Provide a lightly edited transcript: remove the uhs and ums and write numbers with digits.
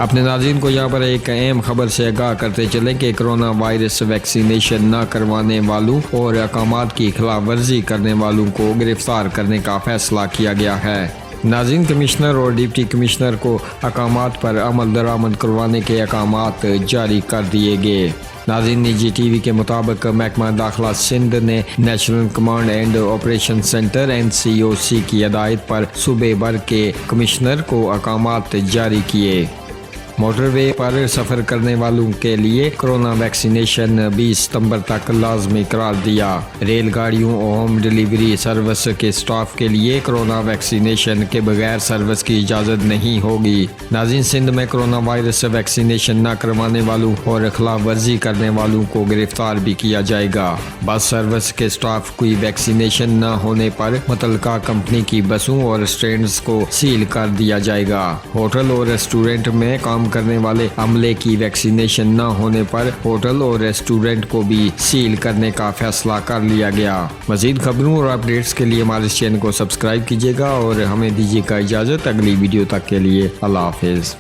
अपने नाज़रीन को यहाँ पर एक अहम खबर से आगाह करते चले कि कोरोना वायरस वैक्सीनेशन न करवाने वालों और अहकामात की खिलाफ वर्जी करने वालों को गिरफ्तार करने का फैसला किया गया है। नाज़रीन, कमिश्नर और डिप्टी कमिश्नर को अहकामात पर अमल दरामद करवाने के अहकामात जारी कर दिए गए। नाज़रीन, निजी टीवी के मुताबिक महकमा दाखिला सिंध ने national command and operation centre NCOC की हिदायत पर सूबे भर के कमिश्नर को अहकामात जारी किए। मोटरवे पर सफ़र करने वालों के लिए कोरोना वैक्सीनेशन 20 सितंबर तक लाजमी करार दिया। रेलगाड़ियों और होम डिलीवरी सर्विस के स्टाफ के लिए कोरोना वैक्सीनेशन के बगैर सर्विस की इजाज़त नहीं होगी। नाज़रीन, सिंध में कोरोना वायरस वैक्सीनेशन न करवाने वालों और खिलाफ वर्जी करने वालों को गिरफ्तार भी किया जाएगा। बस सर्विस के स्टाफ की वैक्सीनेशन न होने पर मुतल्लिका कंपनी की बसों और स्टैंड्स को सील कर दिया जाएगा। होटल और रेस्टोरेंट में काम करने वाले अमले की वैक्सीनेशन न होने पर होटल और रेस्टोरेंट को भी सील करने का फैसला कर लिया गया। मजीद खबरों और अपडेट्स के लिए हमारे चैनल को सब्सक्राइब कीजिएगा और हमें दीजिएगा इजाज़त। अगली वीडियो तक के लिए अल्लाह हाफिज़।